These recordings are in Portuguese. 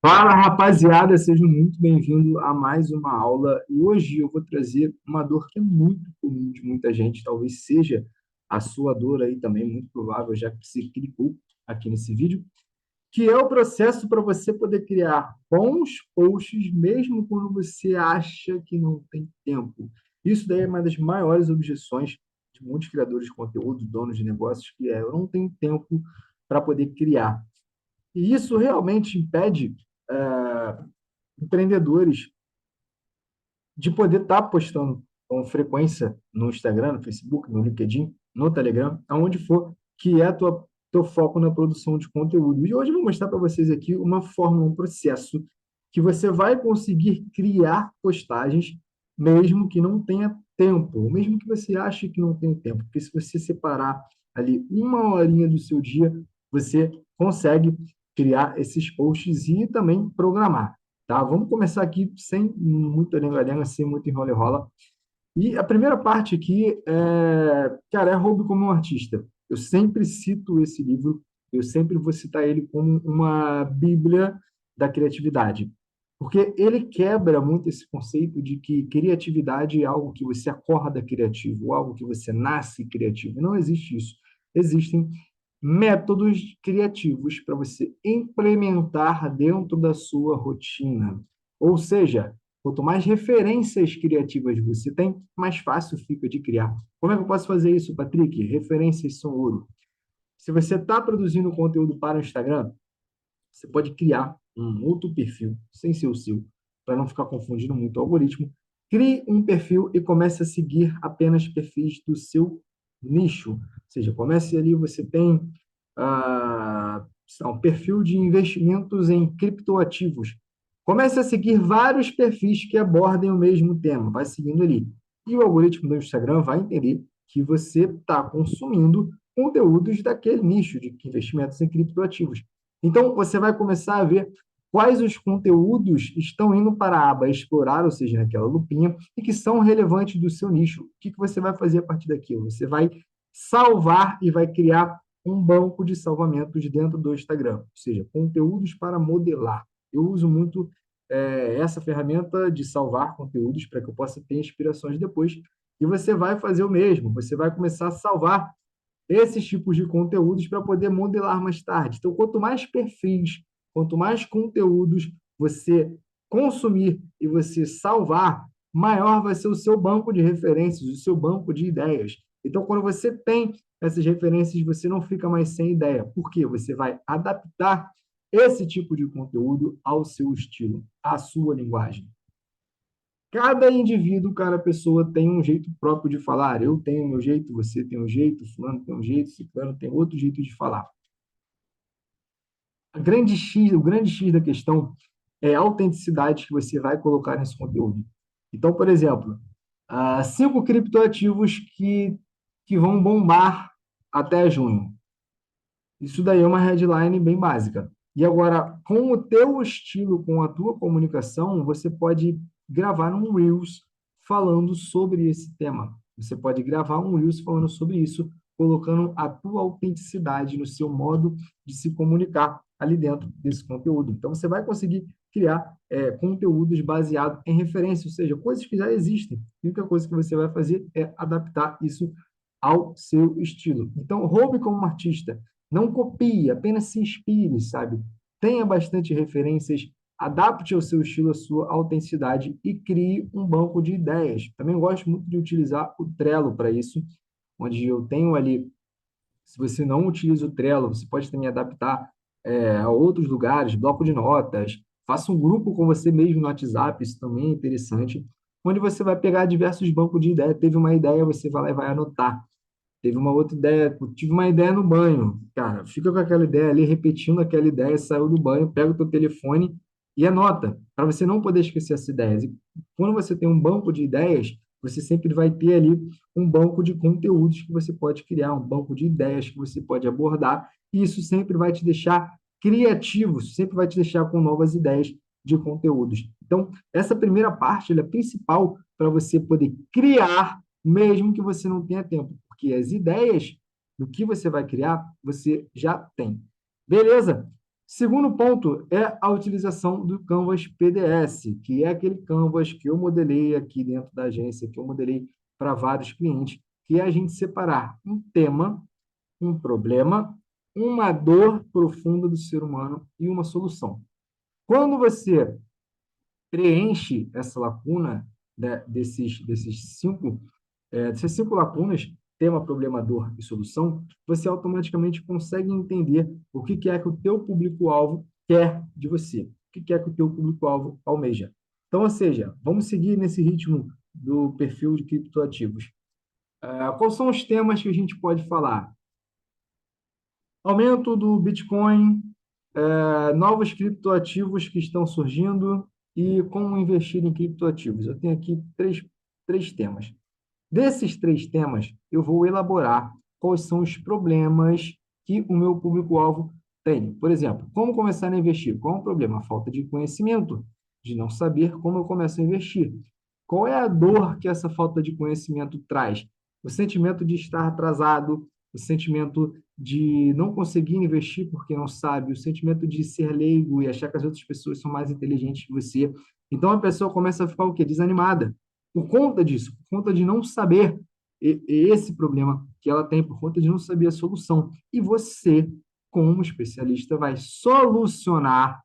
Fala, rapaziada, sejam muito bem-vindos a mais uma aula. E hoje eu vou trazer uma dor que é muito comum de muita gente, talvez seja a sua dor aí também, muito provável, já que você clicou aqui nesse vídeo, que é o processo para você poder criar bons posts, mesmo quando você acha que não tem tempo. Isso daí é uma das maiores objeções de muitos criadores de conteúdo, donos de negócios, que é eu não tenho tempo para poder criar. E isso realmente impede empreendedores de poder estar postando com frequência no Instagram, no Facebook, no LinkedIn, no Telegram, aonde for, que é teu foco na produção de conteúdo. E hoje eu vou mostrar para vocês aqui uma forma, um processo que você vai conseguir criar postagens mesmo que não tenha tempo, mesmo que você ache que não tenha tempo, porque se você separar ali uma horinha do seu dia, você consegue criar esses posts e também programar. Tá? Vamos começar aqui sem muita lenga-lenga, sem muito enrola-enrola. E a primeira parte aqui cara, é Roube como um Artista. Eu sempre cito esse livro, eu sempre vou citar ele como uma bíblia da criatividade. Porque ele quebra muito esse conceito de que criatividade é algo que você acorda criativo, algo que você nasce criativo. Não existe isso. Existem métodos criativos para você implementar dentro da sua rotina. Ou seja, quanto mais referências criativas você tem, mais fácil fica de criar. Como é que eu posso fazer isso, Patrick? Referências são ouro. Se você está produzindo conteúdo para o Instagram, você pode criar um outro perfil, sem ser o seu, para não ficar confundindo muito o algoritmo. Crie um perfil e comece a seguir apenas perfis do seu nicho. Ou seja, comece ali, você tem um perfil de investimentos em criptoativos. Comece a seguir vários perfis que abordem o mesmo tema, vai seguindo ali. E o algoritmo do Instagram vai entender que você está consumindo conteúdos daquele nicho de investimentos em criptoativos. Então, você vai começar a ver quais os conteúdos estão indo para a aba explorar, ou seja, naquela lupinha, e que são relevantes do seu nicho. O que você vai fazer a partir daquilo? Você vai salvar e vai criar um banco de salvamentos dentro do Instagram, ou seja, conteúdos para modelar. Eu uso muito essa ferramenta de salvar conteúdos para que eu possa ter inspirações depois. E você vai fazer o mesmo, você vai começar a salvar esses tipos de conteúdos para poder modelar mais tarde. Então, quanto mais perfis, quanto mais conteúdos você consumir e você salvar, maior vai ser o seu banco de referências, o seu banco de ideias. Então, quando você tem essas referências, você não fica mais sem ideia. Por quê? Você vai adaptar esse tipo de conteúdo ao seu estilo, à sua linguagem. Cada indivíduo, cada pessoa tem um jeito próprio de falar. Eu tenho o meu jeito, você tem um jeito, fulano tem um jeito, ciclano tem outro jeito de falar. O grande X da questão é a autenticidade que você vai colocar nesse conteúdo. Então, por exemplo, 5 criptoativos que vão bombar até junho. Isso daí é uma headline bem básica. E agora, com o teu estilo, com a tua comunicação, você pode gravar um Reels falando sobre esse tema. Você pode gravar um Reels falando sobre isso, colocando a tua autenticidade no seu modo de se comunicar ali dentro desse conteúdo. Então, você vai conseguir criar conteúdos baseados em referência, ou seja, coisas que já existem. E a única coisa que você vai fazer é adaptar isso ao seu estilo. Então, roube como um artista. Não copie, apenas se inspire, sabe? Tenha bastante referências, adapte ao seu estilo, à sua autenticidade e crie um banco de ideias. Também gosto muito de utilizar o Trello para isso, onde eu tenho ali, se você não utiliza o Trello, você pode também adaptar a outros lugares, bloco de notas, faça um grupo com você mesmo no WhatsApp, isso também é interessante, onde você vai pegar diversos bancos de ideias. Teve uma ideia, você vai lá e vai anotar. Teve uma outra ideia, tive uma ideia no banho. Cara, fica com aquela ideia ali, repetindo aquela ideia, saiu do banho, pega o teu telefone e anota, para você não poder esquecer essas ideias. E quando você tem um banco de ideias, você sempre vai ter ali um banco de conteúdos que você pode criar, um banco de ideias que você pode abordar, e isso sempre vai te deixar criativo, sempre vai te deixar com novas ideias de conteúdos. Então, essa primeira parte ela é principal para você poder criar, mesmo que você não tenha tempo, porque as ideias do que você vai criar, você já tem. Beleza? Segundo ponto é a utilização do Canvas PDS, que é aquele Canvas que eu modelei aqui dentro da agência, que eu modelei para vários clientes, que é a gente separar um tema, um problema, uma dor profunda do ser humano e uma solução. Quando você preenche essa lacuna, né, dessas cinco lacunas, tema, problema, dor e solução, você automaticamente consegue entender o que é que o teu público-alvo quer de você, o que é que o teu público-alvo almeja. Então, ou seja, vamos seguir nesse ritmo do perfil de criptoativos. Quais são os temas que a gente pode falar? Aumento do Bitcoin, novos criptoativos que estão surgindo e como investir em criptoativos. Eu tenho aqui três temas. Desses três temas, eu vou elaborar quais são os problemas que o meu público-alvo tem. Por exemplo, como começar a investir? Qual é o problema? A falta de conhecimento, de não saber como eu começo a investir. Qual é a dor que essa falta de conhecimento traz? O sentimento de estar atrasado, o sentimento de não conseguir investir porque não sabe, o sentimento de ser leigo e achar que as outras pessoas são mais inteligentes que você. Então a pessoa começa a ficar o quê? Desanimada. Por conta disso, por conta de não saber esse problema que ela tem, por conta de não saber a solução. E você, como especialista, vai solucionar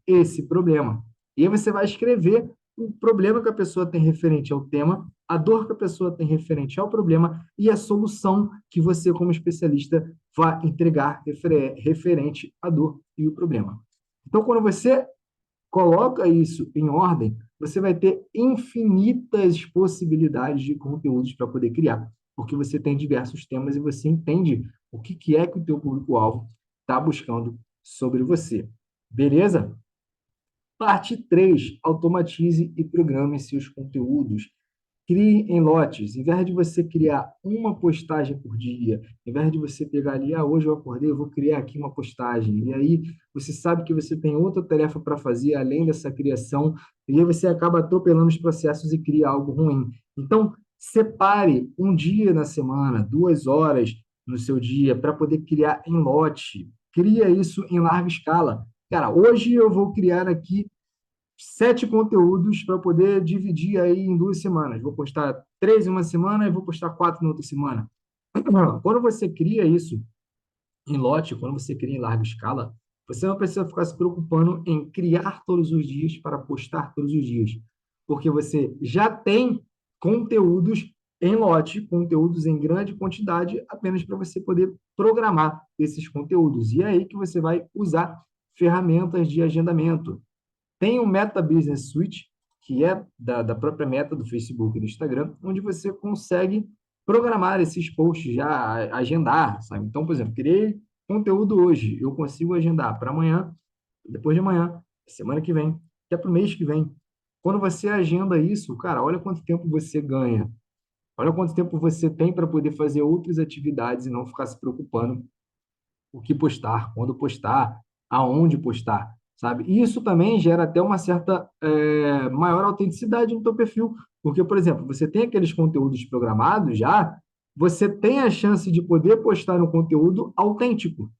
esse problema. E aí você vai escrever o problema que a pessoa tem referente ao tema, a dor que a pessoa tem referente ao problema e a solução que você, como especialista, vai entregar referente à dor e o problema. Então, quando você coloca isso em ordem, você vai ter infinitas possibilidades de conteúdos para poder criar, porque você tem diversos temas e você entende o que é que o teu público-alvo está buscando sobre você. Beleza? Parte 3: automatize e programe seus conteúdos. Crie em lotes. Em vez de você criar uma postagem por dia, em vez de você pegar ali, hoje eu acordei, eu vou criar aqui uma postagem. E aí você sabe que você tem outra tarefa para fazer além dessa criação, e aí você acaba atropelando os processos e cria algo ruim. Então, separe um dia na semana, 2 horas no seu dia, para poder criar em lote. Cria isso em larga escala. Cara, hoje eu vou criar aqui 7 conteúdos para poder dividir aí em 2 semanas. Vou postar 3 em uma semana e vou postar 4 na outra semana. Quando você cria isso em lote, quando você cria em larga escala, você não precisa ficar se preocupando em criar todos os dias para postar todos os dias, porque você já tem conteúdos em lote, conteúdos em grande quantidade, apenas para você poder programar esses conteúdos. E é aí que você vai usar ferramentas de agendamento. Tem o Meta Business Suite, que é da própria Meta do Facebook e do Instagram, onde você consegue programar esses posts já, agendar, sabe? Então, por exemplo, criei conteúdo hoje, eu consigo agendar para amanhã, depois de amanhã, semana que vem, até para o mês que vem. Quando você agenda isso, cara, olha quanto tempo você ganha. Olha quanto tempo você tem para poder fazer outras atividades e não ficar se preocupando o que postar, quando postar, aonde postar, sabe? E isso também gera até uma certa maior autenticidade no teu perfil, porque, por exemplo, você tem aqueles conteúdos programados já, você tem a chance de poder postar um conteúdo autêntico.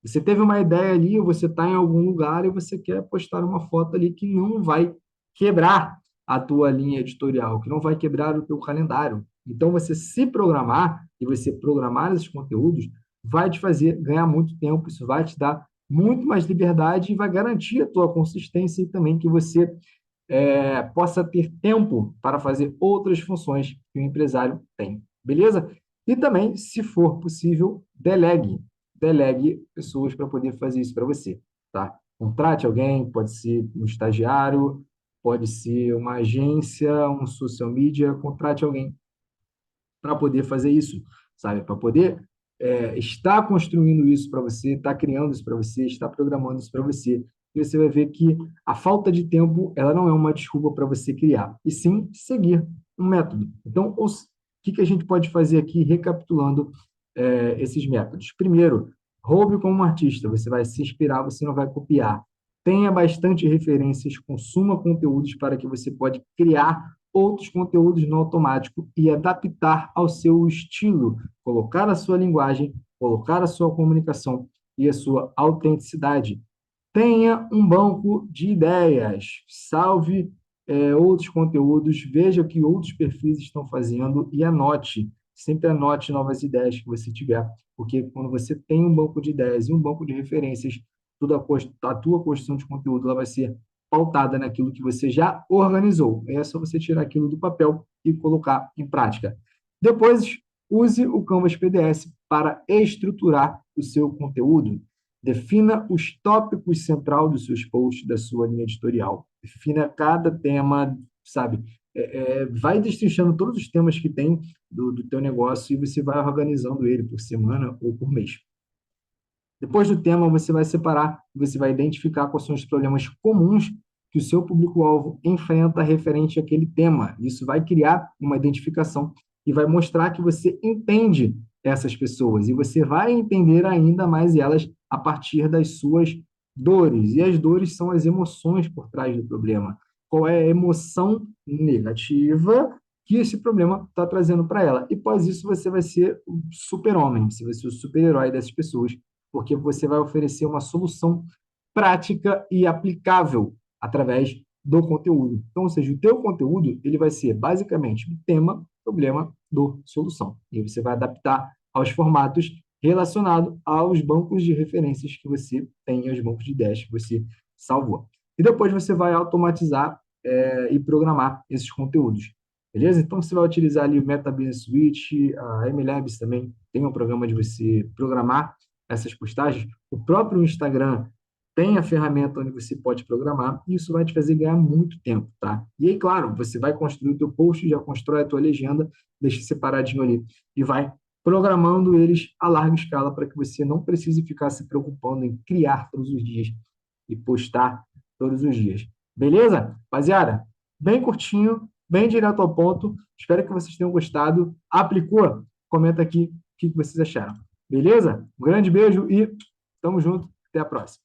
Você teve uma ideia ali, você está em algum lugar e você quer postar uma foto ali que não vai quebrar a tua linha editorial, que não vai quebrar o teu calendário. Então, você se programar e você programar esses conteúdos vai te fazer ganhar muito tempo, isso vai te dar muito mais liberdade e vai garantir a tua consistência e também que você possa ter tempo para fazer outras funções que o empresário tem, beleza? E também, se for possível, delegue. Delegue pessoas para poder fazer isso para você, tá? Contrate alguém, pode ser um estagiário, pode ser uma agência, um social media, contrate alguém para poder fazer isso, sabe? Para poder estar construindo isso para você, estar criando isso para você, estar programando isso para você. E você vai ver que a falta de tempo, ela não é uma desculpa para você criar, e sim seguir um método. Então, o que a gente pode fazer aqui, recapitulando esses métodos? Primeiro, roube como um artista. Você vai se inspirar, você não vai copiar. Tenha bastante referências, consuma conteúdos para que você pode criar outros conteúdos no automático e adaptar ao seu estilo, colocar a sua linguagem, colocar a sua comunicação e a sua autenticidade. Tenha um banco de ideias, salve outros conteúdos, veja o que outros perfis estão fazendo e anote. Sempre anote novas ideias que você tiver, porque quando você tem um banco de ideias e um banco de referências, a tua construção de conteúdo ela vai ser pautada naquilo que você já organizou. É só você tirar aquilo do papel e colocar em prática. Depois, use o Canvas PDF para estruturar o seu conteúdo. Defina os tópicos central dos seus posts, da sua linha editorial. Defina cada tema, sabe? Vai destrinchando todos os temas que tem do teu negócio e você vai organizando ele por semana ou por mês. Depois do tema, você vai separar, você vai identificar quais são os problemas comuns que o seu público-alvo enfrenta referente àquele tema. Isso vai criar uma identificação e vai mostrar que você entende essas pessoas e você vai entender ainda mais elas a partir das suas dores. E as dores são as emoções por trás do problema. Qual é a emoção negativa que esse problema está trazendo para ela? E após isso, você vai ser o super-homem, você vai ser o super-herói dessas pessoas porque você vai oferecer uma solução prática e aplicável através do conteúdo. Então, ou seja, o teu conteúdo ele vai ser basicamente um tema, problema, dor, solução. E você vai adaptar aos formatos relacionados aos bancos de referências que você tem, aos bancos de ideias que você salvou. E depois você vai automatizar e programar esses conteúdos. Beleza? Então, você vai utilizar ali o Meta Business Suite, a MLabs também tem um programa de você programar essas postagens. O próprio Instagram tem a ferramenta onde você pode programar e isso vai te fazer ganhar muito tempo, tá? E aí, claro, você vai construir o teu post, já constrói a tua legenda, deixa separadinho ali e vai programando eles a larga escala para que você não precise ficar se preocupando em criar todos os dias e postar todos os dias. Beleza? Rapaziada, bem curtinho, bem direto ao ponto. Espero que vocês tenham gostado. Aplicou? Comenta aqui o que vocês acharam. Beleza? Um grande beijo e tamo junto. Até a próxima.